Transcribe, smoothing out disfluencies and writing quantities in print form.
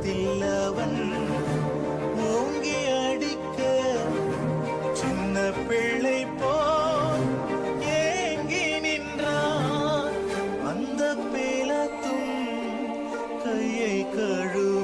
முகத்தில் அவன் ஓங்கி அடிக்க சின்ன பிள்ளை போல் ஏங்கி நின்றான். அந்த பேலத்தும் கையை கழுவ